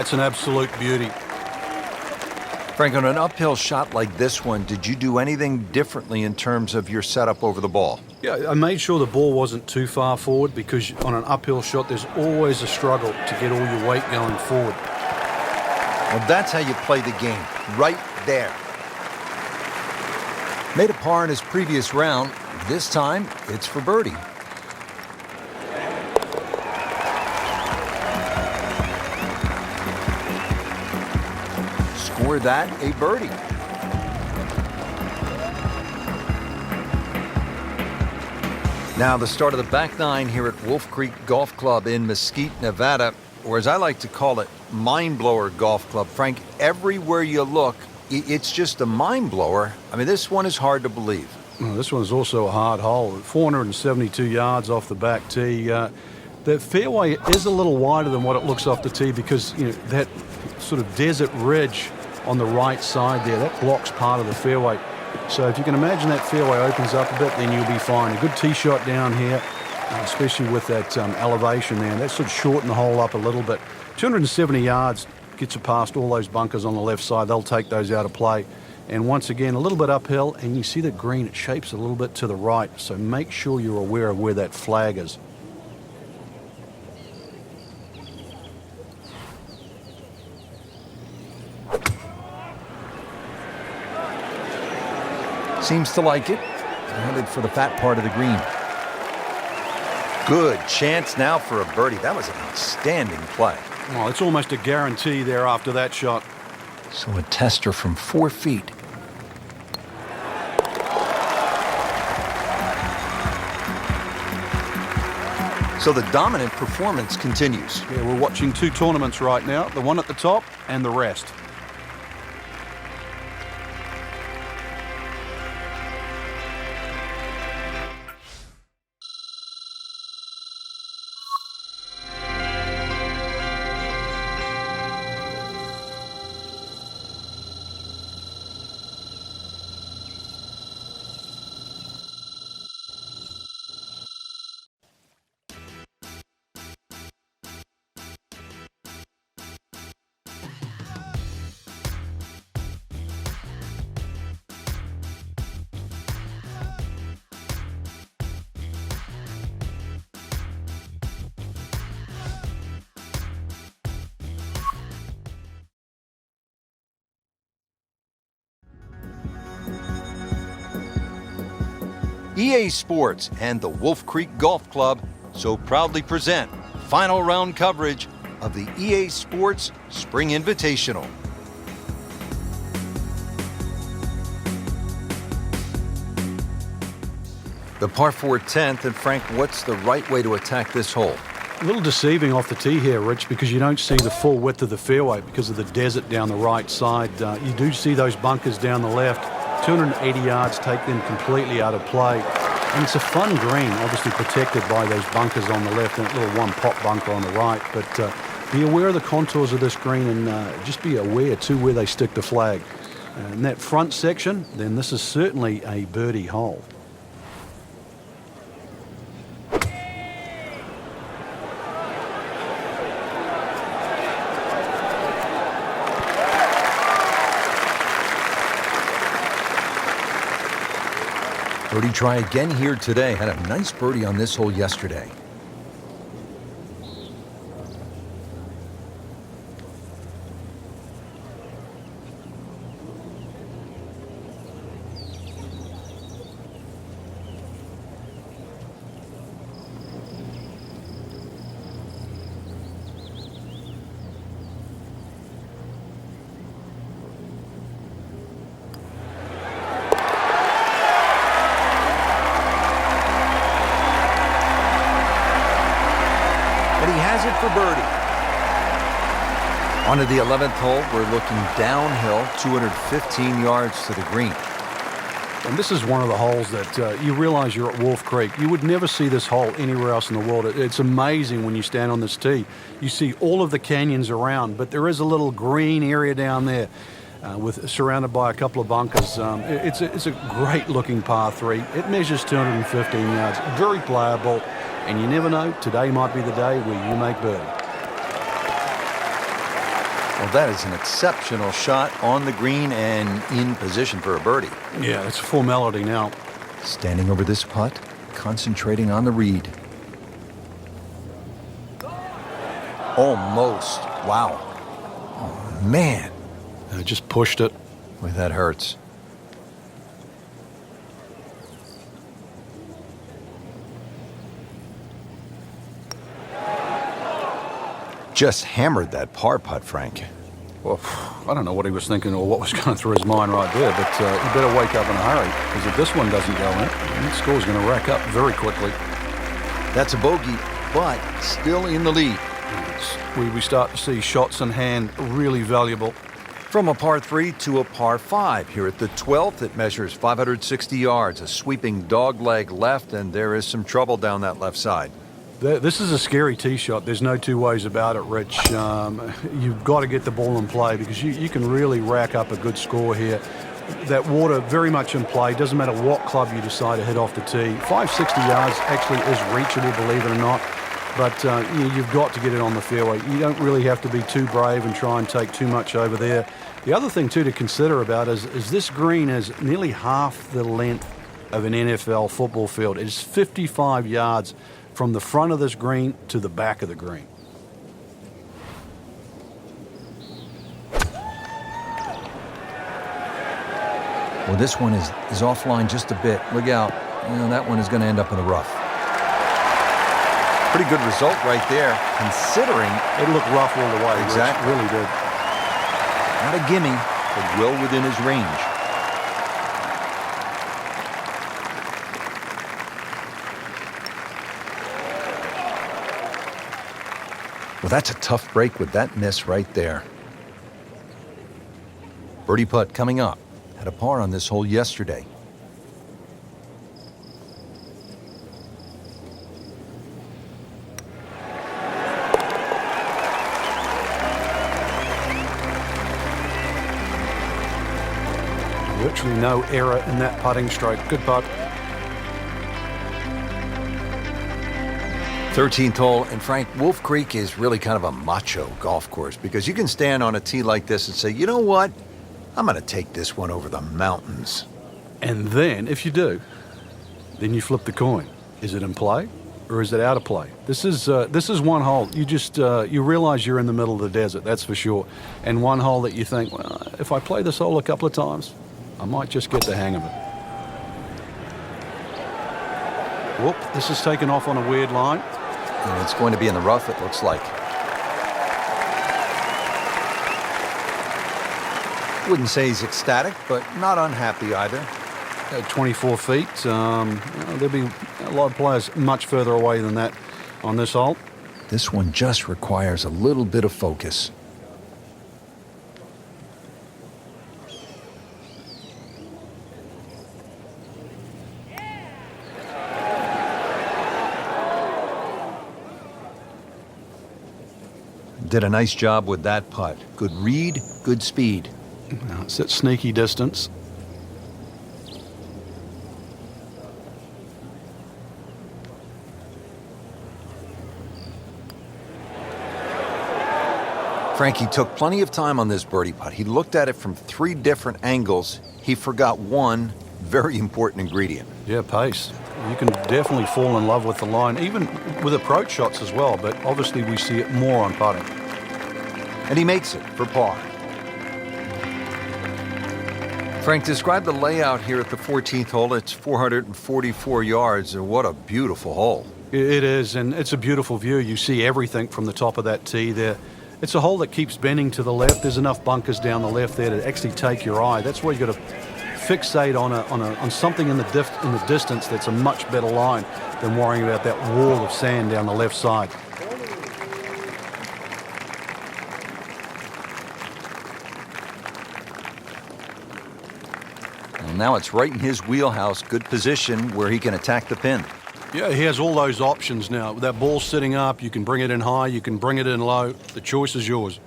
That's an absolute beauty. Frank, on an uphill shot like this one, did you do anything differently in terms of your setup over the ball? Yeah, I made sure the ball wasn't too far forward because on an uphill shot, there's always a struggle to get all your weight going forward. Well, that's how you play the game, right there. Made a par in his previous round. This time, it's for birdie. Score that a birdie. Now the start of the back nine here at Wolf Creek Golf Club in Mesquite, Nevada, or as I like to call it, Mind Blower Golf Club. Frank, everywhere you look, it's just a mind blower. I mean, this one is hard to believe. Well, this one's also a hard hole. 472 yards off the back tee. The fairway is a little wider than what it looks off the tee because, you know, that sort of desert ridge on the right side there, that blocks part of the fairway. So if you can imagine that fairway opens up a bit, then you'll be fine. A good tee shot down here, especially with that elevation there. That should shorten the hole up a little bit. 270 yards gets you past all those bunkers on the left side. They'll take those out of play. And once again, a little bit uphill, and you see that green, it shapes a little bit to the right. So make sure you're aware of where that flag is. Seems to like it. Headed for the fat part of the green. Good chance now for a birdie. That was an outstanding play. Well, it's almost a guarantee there after that shot. So a tester from 4 feet. So the dominant performance continues. Yeah, we're watching two tournaments right now, the one at the top and the rest. EA Sports and the Wolf Creek Golf Club so proudly present final round coverage of the EA Sports Spring Invitational. The par 4 10th, and Frank, what's the right way to attack this hole? A little deceiving off the tee here, Rich, because you don't see the full width of the fairway because of the desert down the right side. You do see those bunkers down the left. 280 yards take them completely out of play. And it's a fun green, obviously protected by those bunkers on the left and that little one pop bunker on the right. But be aware of the contours of this green and just be aware, too, where they stick the flag. In that front section, then this is certainly a birdie hole. Birdie try again here today. Had a nice birdie on this hole yesterday. It for birdie. On to the 11th hole. We're looking downhill, 215 yards to the green. And this is one of the holes that you realize you're at Wolf Creek. You would never see this hole anywhere else in the world. It's amazing when you stand on this tee. You see all of the canyons around, but there is a little green area down there surrounded by a couple of bunkers. It's a great looking par 3. It measures 215 yards. Very playable. And you never know, today might be the day where you make birdie. Well, that is an exceptional shot on the green and in position for a birdie. Yeah, it's a formality now. Standing over this putt, concentrating on the read. Almost. Wow. Oh, man. Just pushed it. Boy, that hurts. Just hammered that par putt, Frank. Well, I don't know what he was thinking or what was going through his mind right there, but you better wake up in a hurry, because if this one doesn't go in, that score's going to rack up very quickly. That's a bogey, but still in the lead. We start to see shots in hand really valuable. From a par 3 to a par 5. Here at the 12th, it measures 560 yards, a sweeping dogleg left, and there is some trouble down that left side. This is a scary tee shot. There's no two ways about it, Rich. You've got to get the ball in play, because you can really rack up a good score here. That water very much in play. Doesn't matter what club you decide to hit off the tee. 560 yards actually is reachable, believe it or not. But you've got to get it on the fairway. You don't really have to be too brave and try and take too much over there. The other thing, too, to consider about is this green is nearly half the length of an NFL football field. It is 55 yards from the front of this green to the back of the green. Well, this one is offline just a bit. Look out. That one is going to end up in the rough. Pretty good result right there, considering it looked rough all the way. Exactly. It really did. Not a gimme, but well within his range. Well, that's a tough break with that miss right there. Birdie putt coming up. Had a par on this hole yesterday. Virtually no error in that putting stroke. Good putt. 13th hole, and Frank, Wolf Creek is really kind of a macho golf course, because you can stand on a tee like this and say, you know what? I'm going to take this one over the mountains. And then, if you do, then you flip the coin. Is it in play or is it out of play? This is one hole. You just you realize you're in the middle of the desert, that's for sure. And one hole that you think, well, if I play this hole a couple of times, I might just get the hang of it. Whoop, this is taken off on a weird line. And it's going to be in the rough, it looks like. Wouldn't say he's ecstatic, but not unhappy either. 24 feet. There'll be a lot of players much further away than that on this hole. This one just requires a little bit of focus. Did a nice job with that putt. Good read, good speed. Now it's at sneaky distance. Frankie took plenty of time on this birdie putt. He looked at it from 3 different angles. He forgot one very important ingredient. Yeah, pace. You can definitely fall in love with the line, even with approach shots as well, but obviously we see it more on putting. And he makes it for par. Frank, describe the layout here at the 14th hole. It's 444 yards. What a beautiful hole. It is, and it's a beautiful view. You see everything from the top of that tee there. It's a hole that keeps bending to the left. There's enough bunkers down the left there to actually take your eye. That's where you've got to fixate on something in the distance that's a much better line than worrying about that wall of sand down the left side. Well, now it's right in his wheelhouse. Good position where he can attack the pin. Yeah, he has all those options now. With that ball sitting up, you can bring it in high, you can bring it in low. The choice is yours.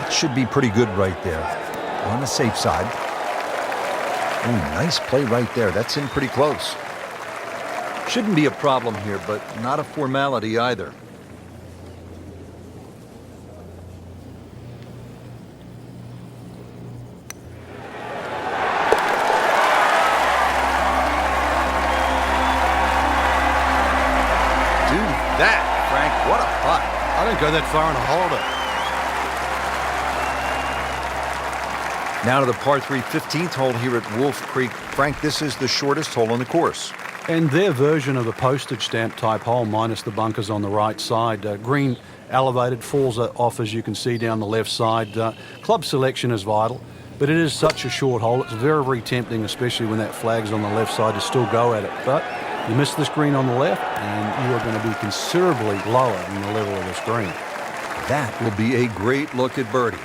Should be pretty good right there. On the safe side. Ooh, nice play right there. That's in pretty close. Shouldn't be a problem here, but not a formality either. That, Frank, what a putt. I don't go that far and hold it. Now to the par 3 15th hole here at Wolf Creek. Frank, this is the shortest hole on the course. And their version of the postage stamp type hole, minus the bunkers on the right side. Green elevated, falls off as you can see down the left side. Club selection is vital, but it is such a short hole. It's very, very tempting, especially when that flag's on the left side, to still go at it. But you miss this green on the left, and you are going to be considerably lower than the level of this green. That will be a great look at birdie.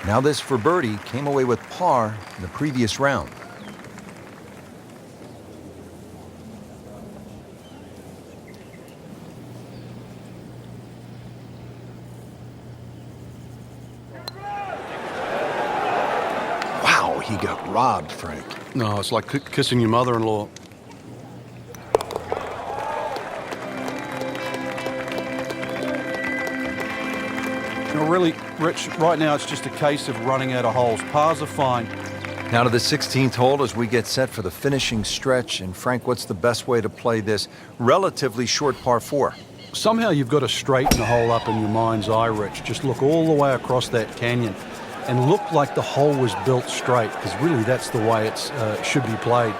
Now this for birdie came away with par in the previous round. Wow, he got robbed, Frank. No, it's like kissing your mother-in-law. Really, Rich, right now it's just a case of running out of holes. Pars are fine. Now to the 16th hole as we get set for the finishing stretch. And Frank, what's the best way to play this relatively short par 4? Somehow you've got to straighten the hole up in your mind's eye, Rich. Just look all the way across that canyon and look like the hole was built straight, because really that's the way it should be played.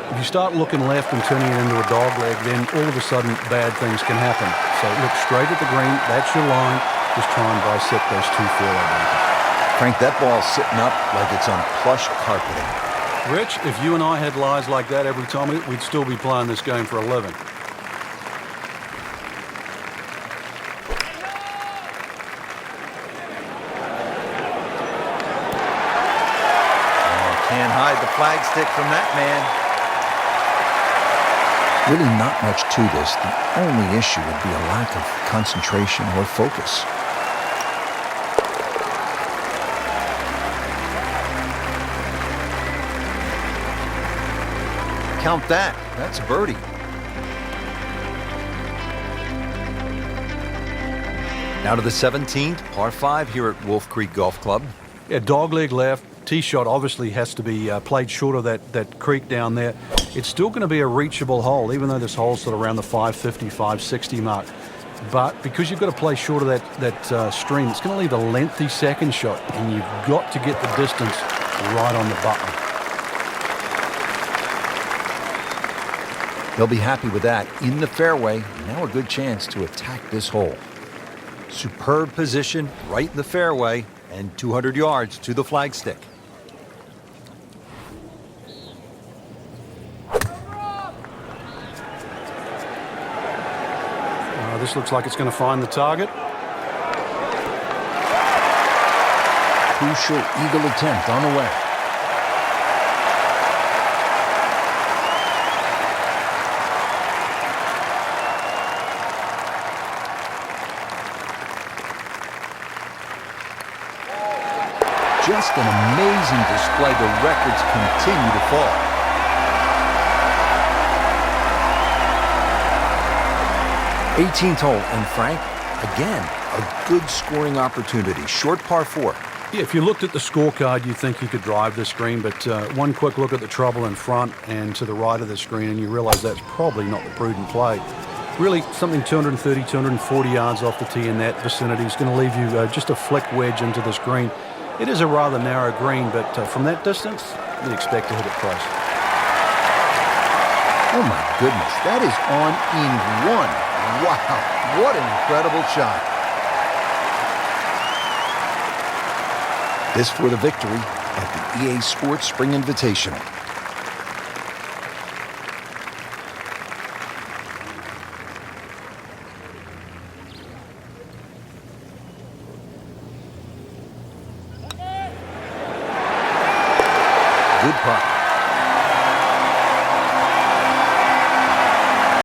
If you start looking left and turning it into a dog leg, then all of a sudden bad things can happen. So look straight at the green. That's your line. Just try and bisect those 2 fairway bunkers. Frank, that ball's sitting up like it's on plush carpeting. Rich, if you and I had lies like that every time, we'd still be playing this game for a living. Can't hide the flagstick from that man. Really not much to this. The only issue would be a lack of concentration or focus. Count that. That's a birdie. Now to the 17th, par 5 here at Wolf Creek Golf Club. Yeah, dogleg left. Tee shot obviously has to be played short of that creek down there. It's still going to be a reachable hole, even though this hole's sort of around the 550, 560 mark. But because you've got to play short of that stream, it's going to leave a lengthy second shot, and you've got to get the distance right on the button. They'll be happy with that. In the fairway, now a good chance to attack this hole. Superb position right in the fairway and 200 yards to the flagstick. This looks like it's going to find the target. Crucial eagle attempt on the way. Just an amazing display. The records continue to fall. '18th hole, and Frank, again, a good scoring opportunity. Short par 4. Yeah, if you looked at the scorecard, you'd think you could drive this green, but one quick look at the trouble in front and to the right of the screen, and you realize that's probably not the prudent play. Really, something 230, 240 yards off the tee in that vicinity is going to leave you just a flick wedge into this green. It is a rather narrow green, but from that distance, you'd expect to hit it close. Oh my goodness, that is on in one. Wow, what an incredible shot. This for the victory at the EA Sports Spring Invitational.